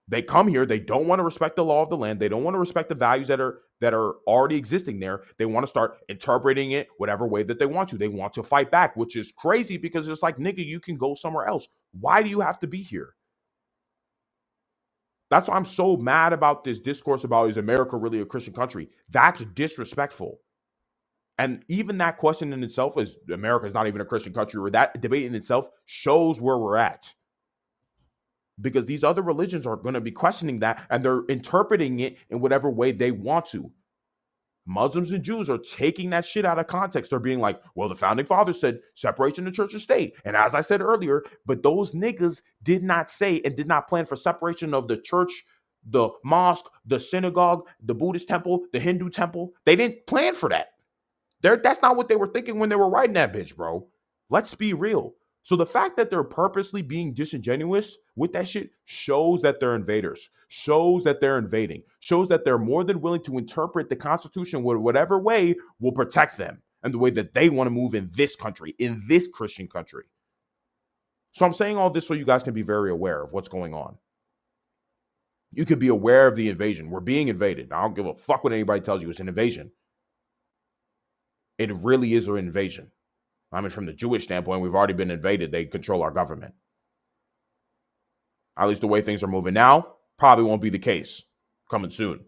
[SPEAKER 1] They come here. They don't want to respect the law of the land. They don't want to respect the values that are already existing there. They want to start interpreting it whatever way that they want to. They want to fight back, which is crazy because it's like, nigga, you can go somewhere else. Why do you have to be here? That's why I'm so mad about this discourse about, is America really a Christian country? That's disrespectful. And even that question in itself is, America is not even a Christian country, or that debate in itself shows where we're at. Because these other religions are going to be questioning that, and they're interpreting it in whatever way they want to. Muslims and Jews are taking that shit out of context. They're being like, well, the founding fathers said separation of church and state. And as I said earlier, but those niggas did not say and did not plan for separation of the church, the mosque, the synagogue, the Buddhist temple, the Hindu temple. They didn't plan for that. That's not what they were thinking when they were writing that bitch, bro. Let's be real. So the fact that they're purposely being disingenuous with that shit shows that they're invaders, shows that they're invading, shows that they're more than willing to interpret the Constitution whatever way will protect them and the way that they want to move in this country, in this Christian country. So I'm saying all this so you guys can be very aware of what's going on. You could be aware of the invasion. We're being invaded. I don't give a fuck what anybody tells you. It's an invasion. It really is an invasion. I mean, from the Jewish standpoint, we've already been invaded. They control our government. At least the way things are moving now, probably won't be the case coming soon.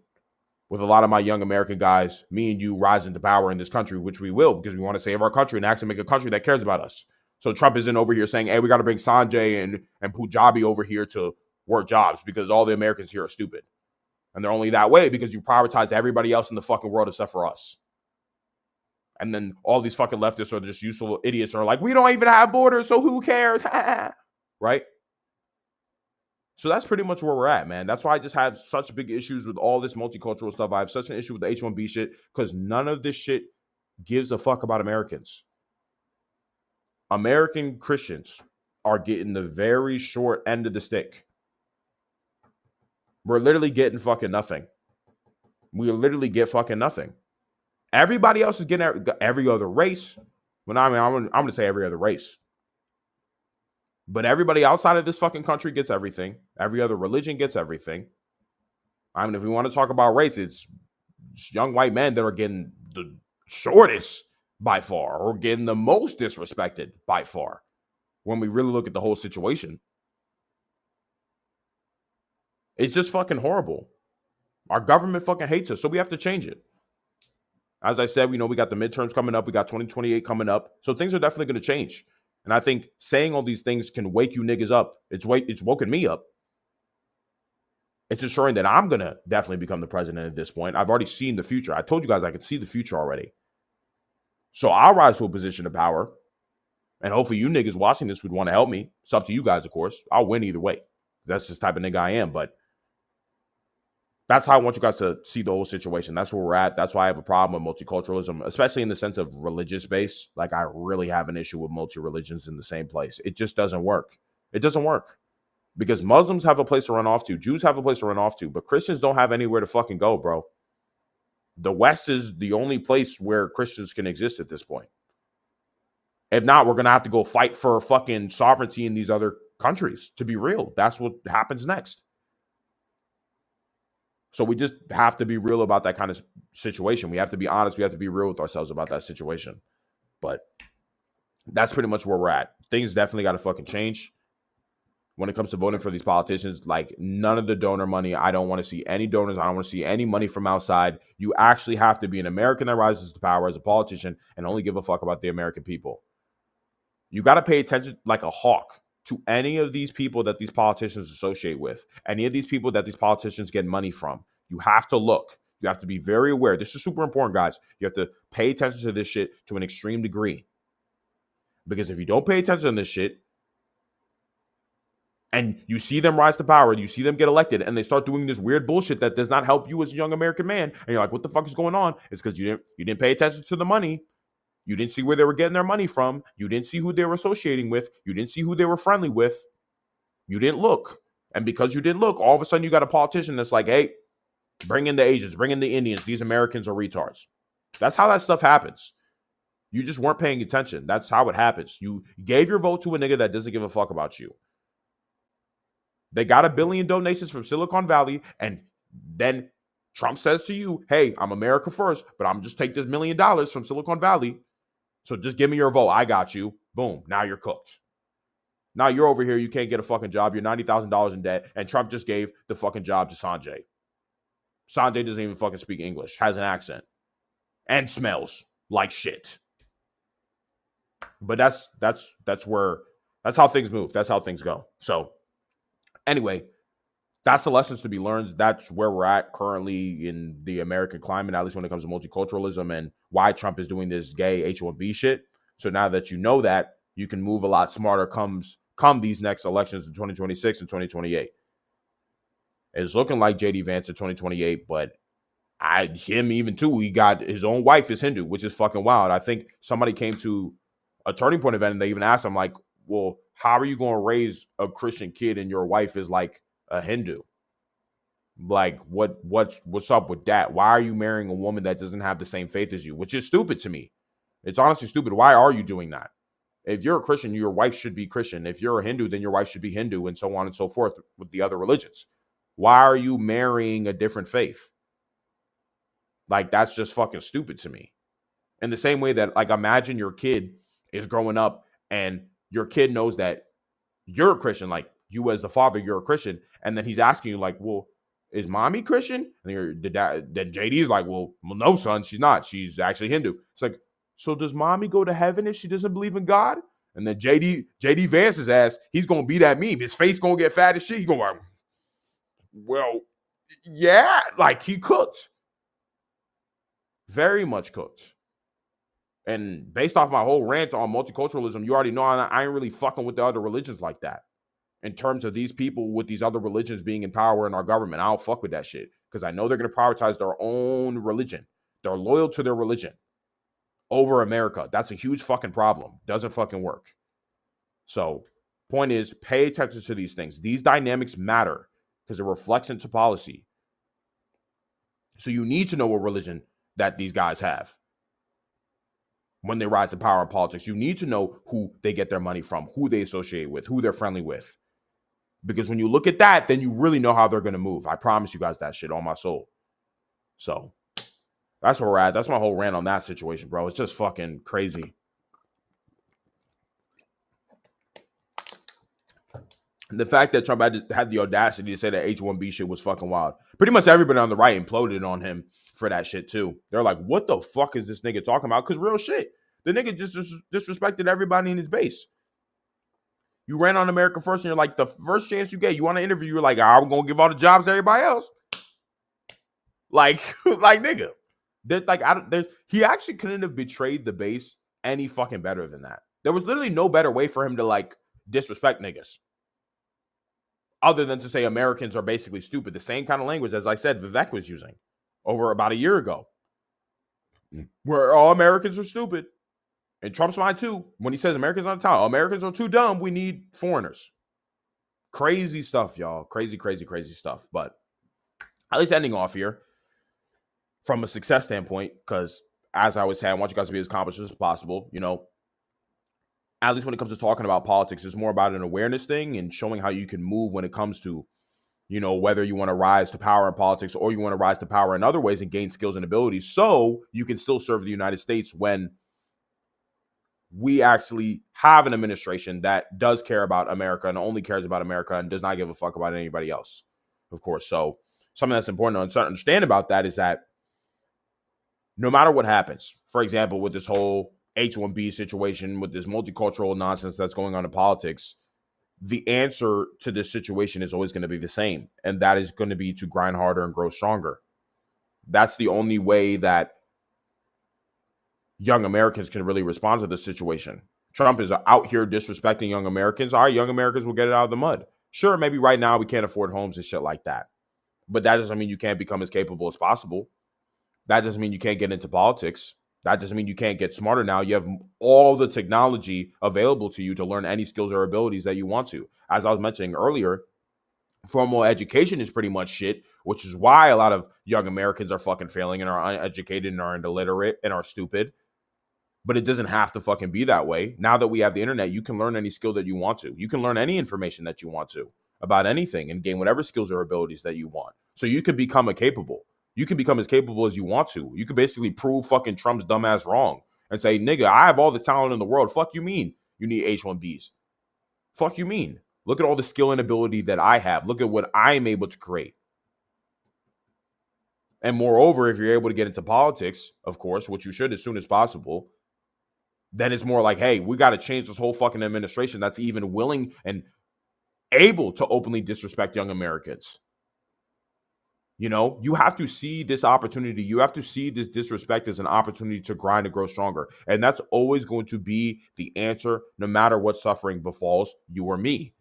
[SPEAKER 1] With a lot of my young American guys, me and you rising to power in this country, which we will, because we want to save our country and actually make a country that cares about us. So Trump isn't over here saying, hey, we got to bring Sanjay and Punjabi over here to work jobs because all the Americans here are stupid. And they're only that way because you prioritize everybody else in the fucking world except for us. And then all these fucking leftists are just useful idiots are like, we don't even have borders, so who cares? Right? So that's pretty much where we're at, man. That's why I just have such big issues with all this multicultural stuff. I have such an issue with the H1B shit because none of this shit gives a fuck about Americans. American Christians are getting the very short end of the stick. We're literally getting fucking nothing. We literally get fucking nothing. Everybody else is getting every other race. Well, I mean, I'm going to say every other race. But everybody outside of this fucking country gets everything. Every other religion gets everything. I mean, if we want to talk about race, it's young white men that are getting the shortest by far, or getting the most disrespected by far, when we really look at the whole situation. It's just fucking horrible. Our government fucking hates us, so we have to change it. As I said, we got the midterms coming up. We got 2028 coming up. So things are definitely going to change. And I think saying all these things can wake you niggas up. It's woken me up. It's ensuring that I'm going to definitely become the president at this point. I've already seen the future. I told you guys I could see the future already. So I'll rise to a position of power. And hopefully you niggas watching this would want to help me. It's up to you guys, of course. I'll win either way. That's just the type of nigga I am. But that's how I want you guys to see the whole situation. That's where we're at. That's why I have a problem with multiculturalism, especially in the sense of religious base. Like, I really have an issue with multi-religions in the same place. It just doesn't work. It doesn't work. Because Muslims have a place to run off to. Jews have a place to run off to. But Christians don't have anywhere to fucking go, bro. The West is the only place where Christians can exist at this point. If not, we're going to have to go fight for fucking sovereignty in these other countries. To be real, that's what happens next. So we just have to be real about that kind of situation. We have to be honest. We have to be real with ourselves about that situation. But that's pretty much where we're at. Things definitely got to fucking change. When it comes to voting for these politicians, like, none of the donor money. I don't want to see any donors. I don't want to see any money from outside. You actually have to be an American that rises to power as a politician and only give a fuck about the American people. You got to pay attention like a hawk to any of these people that these politicians associate with, any of these people that these politicians get money from. You have to look. You have to be very aware. This is super important, guys. You have to pay attention to this shit to an extreme degree. Because if you don't pay attention to this shit, and you see them rise to power, you see them get elected, and they start doing this weird bullshit that does not help you as a young American man, and you're like, what the fuck is going on? It's because you didn't pay attention to the money. You didn't see where they were getting their money from. You didn't see who they were associating with. You didn't see who they were friendly with. You didn't look. And because you didn't look, all of a sudden you got a politician that's like, hey, bring in the Asians, bring in the Indians. These Americans are retards. That's how that stuff happens. You just weren't paying attention. That's how it happens. You gave your vote to a nigga that doesn't give a fuck about you. They got $1 billion donations from Silicon Valley, and then Trump says to you, hey, I'm America first, but I'm just take this $1 million from Silicon Valley. So just give me your vote. I got you. Boom. Now you're cooked. Now you're over here. You can't get a fucking job. You're $90,000 in debt. And Trump just gave the fucking job to Sanjay. Sanjay doesn't even fucking speak English. Has an accent. And smells like shit. But that's how things move. That's how things go. So anyway, that's the lessons to be learned. That's where we're at currently in the American climate, at least when it comes to multiculturalism, and why Trump is doing this gay H1B shit. So now that you know that, you can move a lot smarter come these next elections in 2026 and 2028. It's looking like JD Vance in 2028, but him even too, he got his own wife is Hindu, which is fucking wild. I think somebody came to a turning point event and they even asked him, like, well, how are you going to raise a Christian kid and your wife is like a Hindu? Like, what's up with that? Why are you marrying a woman that doesn't have the same faith as you? Which is stupid to me. It's honestly stupid. Why are you doing that? If you're a Christian, your wife should be Christian. If you're a Hindu, then your wife should be Hindu, and so on and so forth with the other religions. Why are you marrying a different faith? Like, that's just fucking stupid to me. In the same way that, like, imagine your kid is growing up and your kid knows that you're a Christian, like, you as the father, you're a Christian, and then he's asking you, like, well, is mommy Christian? And then JD's like, well, no, son, she's not. She's actually Hindu. It's like, so does mommy go to heaven if she doesn't believe in God? And then JD Vance's ass, he's gonna be that meme. His face gonna get fat as shit. He's gonna like, well, yeah, like, he cooked. Very much cooked. And based off my whole rant on multiculturalism, you already know I ain't really fucking with the other religions like that. In terms of these people with these other religions being in power in our government, I don't fuck with that shit. Because I know they're going to prioritize their own religion. They're loyal to their religion over America. That's a huge fucking problem. Doesn't fucking work. So, point is, pay attention to these things. These dynamics matter. because it reflects into policy. So you need to know what religion that these guys have when they rise to power in politics. You need to know who they get their money from, who they associate with, who they're friendly with. Because when you look at that, then you really know how they're going to move. I promise you guys that shit on my soul. So that's where we're at. That's my whole rant on that situation, bro. It's just fucking crazy. The fact that Trump had the audacity to say that H1B shit was fucking wild. Pretty much everybody on the right imploded on him for that shit too. They're like, what the fuck is this nigga talking about? Because real shit. The nigga just disrespected everybody in his base. You ran on America First and you're like, the first chance you get, you want to interview, you're like, I'm going to give all the jobs to everybody else. Like nigga. He actually couldn't have betrayed the base any fucking better than that. There was literally no better way for him to like disrespect niggas. Other than to say Americans are basically stupid. The same kind of language, as I said, Vivek was using over about a year ago. Where all Americans are stupid. And Trump's mind too. When he says Americans on the top, Americans are too dumb. We need foreigners. Crazy stuff, y'all. Crazy stuff. But at least ending off here from a success standpoint, because as I was saying, I want you guys to be as accomplished as possible. You know, at least when it comes to talking about politics, it's more about an awareness thing and showing how you can move when it comes to, you know, whether you want to rise to power in politics or you want to rise to power in other ways and gain skills and abilities so you can still serve the United States when we actually have an administration that does care about America and only cares about America and does not give a fuck about anybody else, of course. So something that's important to understand about that is that no matter what happens, for example, with this whole H1B situation, with this multicultural nonsense that's going on in politics, the answer to this situation is always going to be the same. And that is going to be to grind harder and grow stronger. That's the only way that young Americans can really respond to this situation. Trump is out here disrespecting young Americans. All right, young Americans will get it out of the mud. Sure, maybe right now we can't afford homes and shit like that. But that doesn't mean you can't become as capable as possible. That doesn't mean you can't get into politics. That doesn't mean you can't get smarter now. You have all the technology available to you to learn any skills or abilities that you want to. As I was mentioning earlier, formal education is pretty much shit, which is why a lot of young Americans are fucking failing and are uneducated and are illiterate and are stupid. But it doesn't have to fucking be that way. Now that we have the internet, you can learn any skill that you want to. You can learn any information that you want to about anything and gain whatever skills or abilities that you want. So you can become capable. You can become as capable as you want to. You can basically prove fucking Trump's dumbass wrong and say, nigga, I have all the talent in the world. Fuck you mean you need H1Bs? Fuck you mean? Look at all the skill and ability that I have. Look at what I'm able to create. And moreover, if you're able to get into politics, of course, which you should as soon as possible, then it's more like, hey, we got to change this whole fucking administration that's even willing and able to openly disrespect young Americans. You know, you have to see this opportunity. You have to see this disrespect as an opportunity to grind and grow stronger. And that's always going to be the answer, no matter what suffering befalls you or me.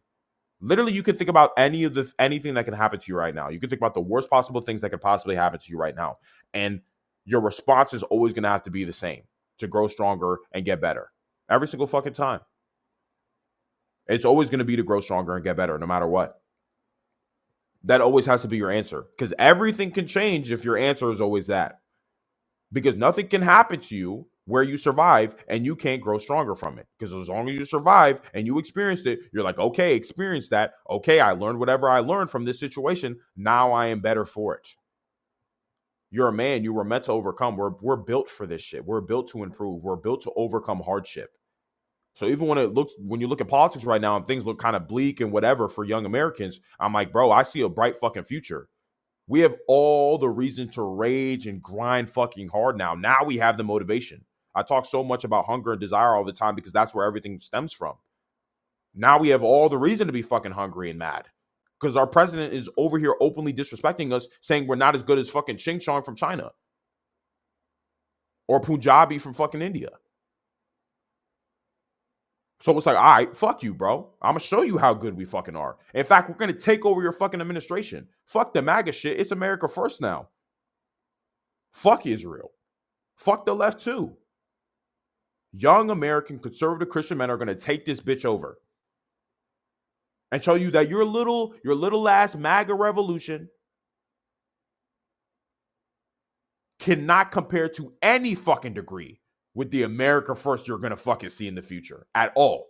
[SPEAKER 1] Literally, you can think about anything that can happen to you right now. You can think about the worst possible things that could possibly happen to you right now. And your response is always going to have to be the same, to grow stronger and get better. Every single fucking time. It's always going to be to grow stronger and get better, no matter what. That always has to be your answer, because everything can change if your answer is always that. Because nothing can happen to you where you survive and you can't grow stronger from it. Because as long as you survive and you experienced it, you're like, okay, experience that. Okay, I learned whatever I learned from this situation. Now I am better for it. You're a man. You were meant to overcome. We're built for this shit. We're built to improve. We're built to overcome hardship. So even when you look at politics right now and things look kind of bleak and whatever for young Americans, I'm like, bro, I see a bright fucking future. We have all the reason to rage and grind fucking hard now. Now we have the motivation. I talk so much about hunger and desire all the time because that's where everything stems from. Now we have all the reason to be fucking hungry and mad because our president is over here openly disrespecting us, saying we're not as good as fucking Ching Chong from China or Punjabi from fucking India. So it's like, all right, fuck you, bro. I'm going to show you how good we fucking are. In fact, we're going to take over your fucking administration. Fuck the MAGA shit. It's America first now. Fuck Israel. Fuck the left too. Young American conservative Christian men are going to take this bitch over. and show you that your little ass MAGA revolution cannot compare to any fucking degree with the America First you're gonna fucking see in the future at all.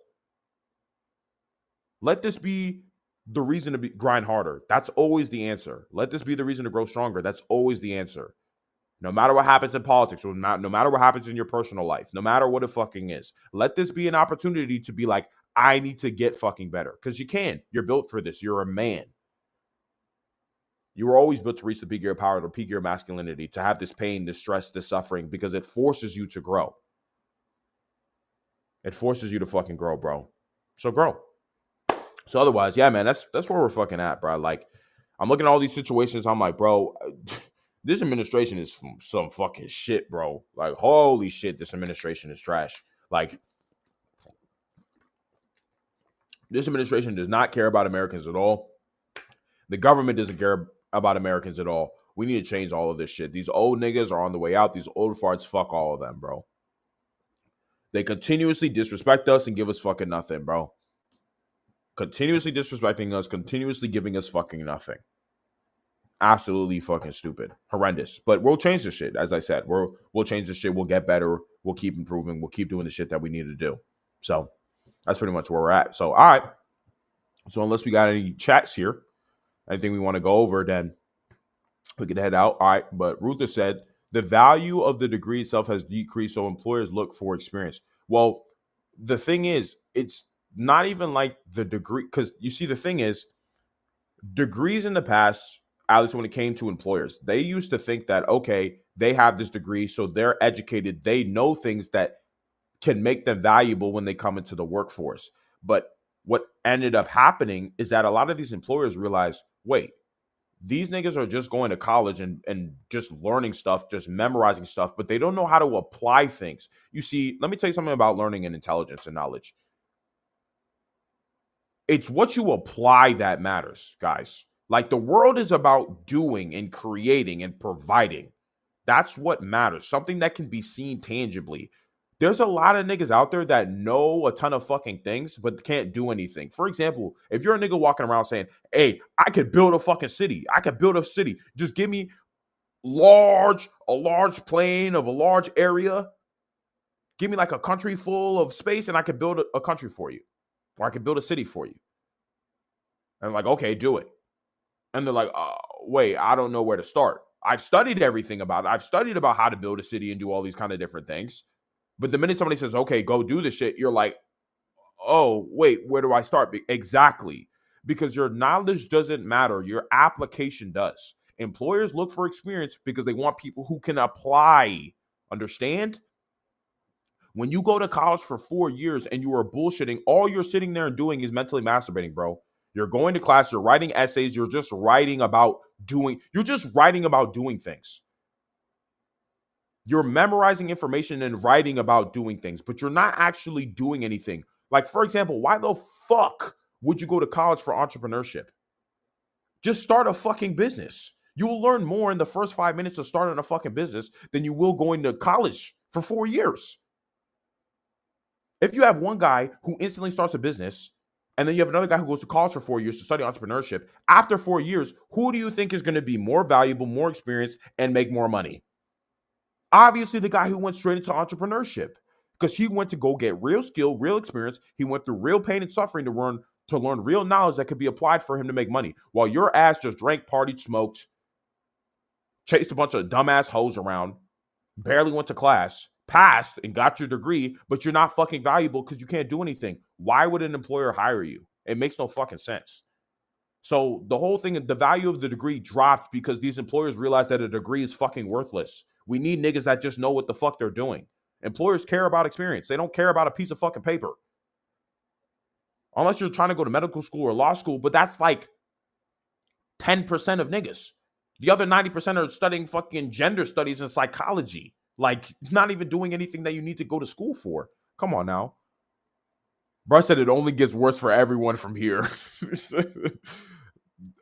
[SPEAKER 1] Let this be the reason to grind harder. That's always the answer. Let this be the reason to grow stronger. That's always the answer. No matter what happens in politics, or no matter what happens in your personal life, no matter what it fucking is, let this be an opportunity to be like, I need to get fucking better. Because you can. You're built for this. You're a man. You were always built to reach the peak of your power, the peak of your masculinity, to have this pain, this stress, this suffering, because it forces you to grow. It forces you to fucking grow, bro. So grow. So otherwise, yeah, man, that's where we're fucking at, bro. Like, I'm looking at all these situations. I'm like, bro, this administration is some fucking shit, bro. Like, holy shit, this administration is trash. Like, this administration does not care about Americans at all. The government doesn't care about Americans at all. We need to change all of this shit. These old niggas are on the way out. These old farts, fuck all of them, bro. They continuously disrespect us and give us fucking nothing, bro. Continuously disrespecting us, continuously giving us fucking nothing. Absolutely fucking stupid. Horrendous. But we'll change this shit. As I said, we'll change this shit. We'll get better. We'll keep improving. We'll keep doing the shit that we need to do. So that's pretty much where we're at. So, all right. So unless we got any chats here, anything we want to go over, then we could head out. All right. But Ruther said, the value of the degree itself has decreased, so employers look for experience. Well, the thing is, it's not even like the degree, because you see, the thing is, degrees in the past, at least when it came to employers, they used to think that, okay, they have this degree, so they're educated, they know things that can make them valuable when they come into the workforce. But what ended up happening is that a lot of these employers realize, wait, these niggas are just going to college and just learning stuff, just memorizing stuff, but they don't know how to apply things. You see, let me tell you something about learning and intelligence and knowledge. It's what you apply that matters, guys. Like, the world is about doing and creating and providing. That's what matters. Something that can be seen tangibly. There's a lot of niggas out there that know a ton of fucking things, but can't do anything. For example, if you're a nigga walking around saying, hey, I could build a fucking city. I could build a city. Just give me a large plane of a large area. Give me like a country full of space and I could build a country for you. Or I could build a city for you. And I'm like, okay, do it. And they're like, wait, I don't know where to start. I've studied everything about it. I've studied about how to build a city and do all these kind of different things. But the minute somebody says, okay, go do this shit, you're like, oh, wait, where do I start? Exactly. Because your knowledge doesn't matter. Your application does. Employers look for experience because they want people who can apply. Understand? When you go to college for 4 years and you are bullshitting, all you're sitting there and doing is mentally masturbating, bro. You're going to class, you're writing essays, you're just writing about doing things. You're memorizing information and writing about doing things, but you're not actually doing anything. Like, for example, why the fuck would you go to college for entrepreneurship? Just start a fucking business. You will learn more in the first 5 minutes of starting a fucking business than you will going to college for 4 years. If you have one guy who instantly starts a business, and then you have another guy who goes to college for 4 years to study entrepreneurship, after 4 years, who do you think is going to be more valuable, more experienced, and make more money? Obviously, the guy who went straight into entrepreneurship, because he went to go get real skill, real experience. He went through real pain and suffering to learn real knowledge that could be applied for him to make money, while your ass just drank, partied, smoked, chased a bunch of dumbass hoes around, barely went to class, passed and got your degree, but you're not fucking valuable because you can't do anything. Why would an employer hire you? It makes no fucking sense. So the whole thing, the value of the degree dropped because these employers realized that a degree is fucking worthless. We need niggas that just know what the fuck they're doing. Employers care about experience. They don't care about a piece of fucking paper. Unless you're trying to go to medical school or law school, but that's like 10% of niggas. The other 90% are studying fucking gender studies and psychology. Like, not even doing anything that you need to go to school for. Come on now. Bro said it only gets worse for everyone from here.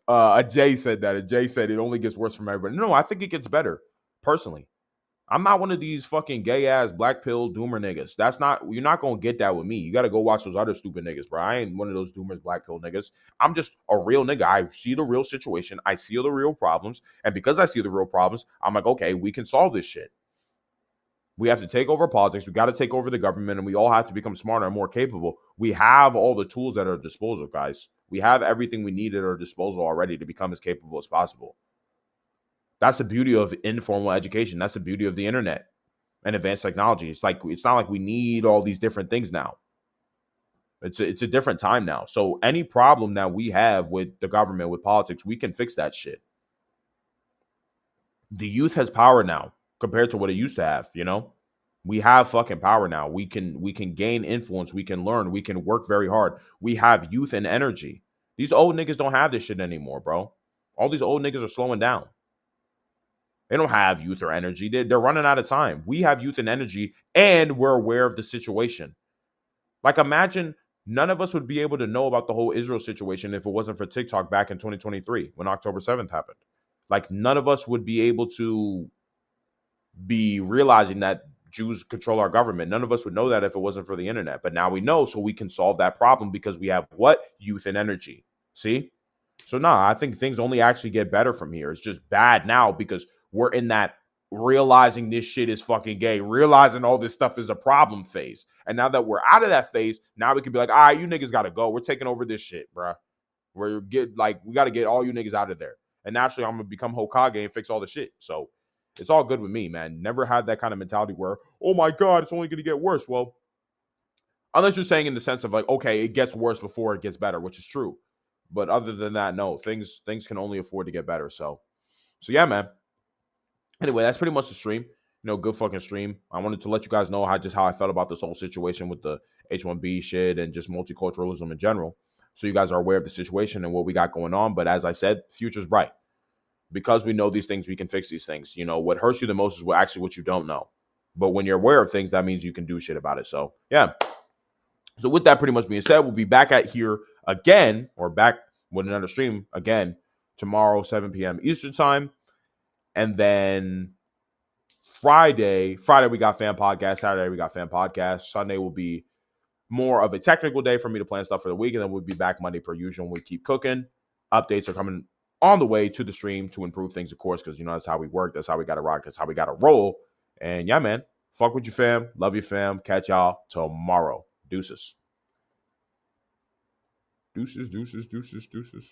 [SPEAKER 1] A Jay said that. A Jay said it only gets worse from everybody. No, I think it gets better, personally. I'm not one of these fucking gay ass black pill doomer niggas. You're not gonna get that with me. You gotta go watch those other stupid niggas, bro. I ain't one of those doomers, black pill niggas. I'm just a real nigga. I see the real situation. I see the real problems. And because I see the real problems, I'm like, okay, we can solve this shit. We have to take over politics. We got to take over the government, and we all have to become smarter and more capable. We have all the tools at our disposal, guys. We have everything we need at our disposal already to become as capable as possible. That's the beauty of informal education. That's the beauty of the internet and advanced technology. It's not like we need all these different things now. It's a different time now. So any problem that we have with the government, with politics, we can fix that shit. The youth has power now compared to what it used to have, you know? We have fucking power now. We can gain influence, we can learn, we can work very hard. We have youth and energy. These old niggas don't have this shit anymore, bro. All these old niggas are slowing down. They don't have youth or energy. They're running out of time. We have youth and energy, and we're aware of the situation. Like, imagine none of us would be able to know about the whole Israel situation if it wasn't for TikTok back in 2023 when October 7th happened. Like, none of us would be able to be realizing that Jews control our government. None of us would know that if it wasn't for the internet. But now we know, so we can solve that problem because we have what? Youth and energy. See? So, I think things only actually get better from here. It's just bad now because we're in that realizing this shit is fucking gay, realizing all this stuff is a problem phase. And now that we're out of that phase, now we can be like, all right, you niggas gotta go. We're taking over this shit, bro. We gotta get all you niggas out of there. And naturally, I'm gonna become Hokage and fix all the shit. So it's all good with me, man. Never had that kind of mentality where, oh my God, it's only gonna get worse. Well, unless you're saying in the sense of like, okay, it gets worse before it gets better, which is true. But other than that, no, things can only afford to get better. So yeah, man. Anyway, that's pretty much the stream. Good fucking stream. I wanted to let you guys know how I felt about this whole situation with the H1B shit and just multiculturalism in general. So you guys are aware of the situation and what we got going on. But as I said, future's bright. Because we know these things, we can fix these things. What hurts you the most is actually what you don't know. But when you're aware of things, that means you can do shit about it. So yeah. So with that pretty much being said, we'll be back at here again, or back with another stream again tomorrow, 7 p.m. Eastern time. And then Friday we got fan podcast. Saturday we got fan podcast. Sunday will be more of a technical day for me to plan stuff for the week. And then we'll be back Monday per usual. We keep cooking. Updates are coming on the way to the stream to improve things, of course, because that's how we work. That's how we got to rock. That's how we got to roll. And yeah, man, fuck with you, fam. Love you, fam. Catch y'all tomorrow. Deuces. Deuces, deuces, deuces, deuces.